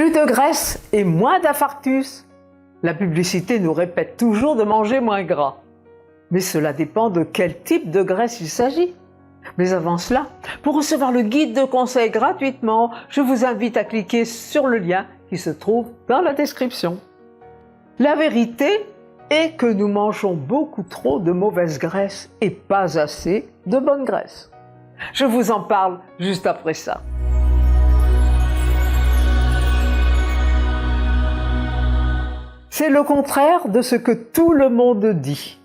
Plus de graisse et moins d'infarctus. La publicité nous répète toujours de manger moins gras. Mais cela dépend de quel type de graisse il s'agit. Mais avant cela, pour recevoir le guide de conseils gratuitement, je vous invite à cliquer sur le lien qui se trouve dans la description. La vérité est que nous mangeons beaucoup trop de mauvaise graisse et pas assez de bonne graisse. Je vous en parle juste après ça. C'est le contraire de ce que tout le monde dit.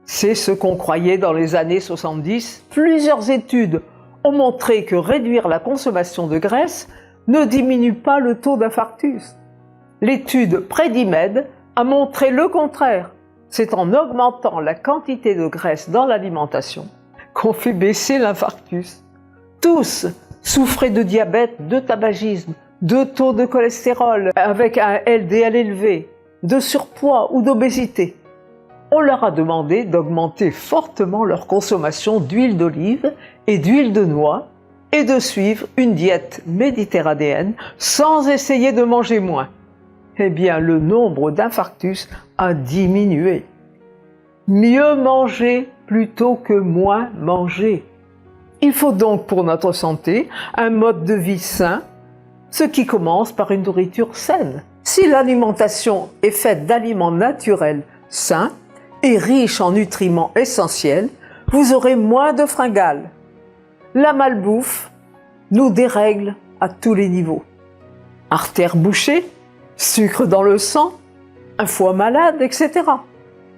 C'est ce qu'on croyait dans les années 70. Plusieurs études ont montré que réduire la consommation de graisse ne diminue pas le taux d'infarctus. L'étude Predimed a montré le contraire. C'est en augmentant la quantité de graisse dans l'alimentation qu'on fait baisser l'infarctus. Tous souffraient de diabète, de tabagisme, de taux de cholestérol avec un LDL élevé, de surpoids ou d'obésité. On leur a demandé d'augmenter fortement leur consommation d'huile d'olive et d'huile de noix et de suivre une diète méditerranéenne sans essayer de manger moins. Eh bien, le nombre d'infarctus a diminué. Mieux manger plutôt que moins manger. Il faut donc pour notre santé un mode de vie sain, ce qui commence par une nourriture saine. Si l'alimentation est faite d'aliments naturels sains et riches en nutriments essentiels, vous aurez moins de fringales. La malbouffe nous dérègle à tous les niveaux. Artères bouchées, sucre dans le sang, un foie malade, etc.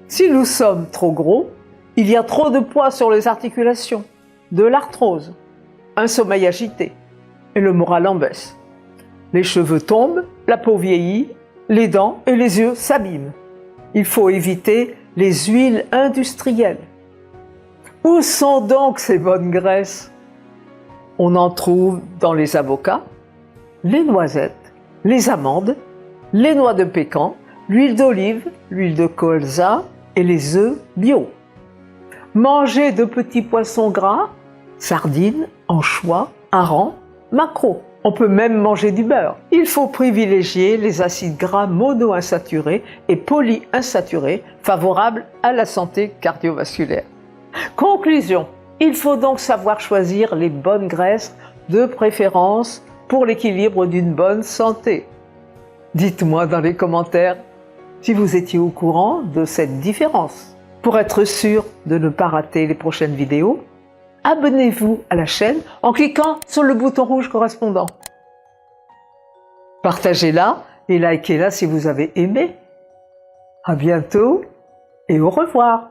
Si nous sommes trop gros, il y a trop de poids sur les articulations, de l'arthrose, un sommeil agité et le moral en baisse. Les cheveux tombent, la peau vieillit, les dents et les yeux s'abîment. Il faut éviter les huiles industrielles. Où sont donc ces bonnes graisses? On en trouve dans les avocats, les noisettes, les amandes, les noix de pécan, l'huile d'olive, l'huile de colza et les œufs bio. Mangez de petits poissons gras, sardines, anchois, harengs, maquereaux. On peut même manger du beurre. Il faut privilégier les acides gras monoinsaturés et polyinsaturés favorables à la santé cardiovasculaire. Conclusion, il faut donc savoir choisir les bonnes graisses, de préférence pour l'équilibre d'une bonne santé. Dites-moi dans les commentaires si vous étiez au courant de cette différence. Pour être sûr de ne pas rater les prochaines vidéos, abonnez-vous à la chaîne en cliquant sur le bouton rouge correspondant. Partagez-la et likez-la si vous avez aimé. À bientôt et au revoir.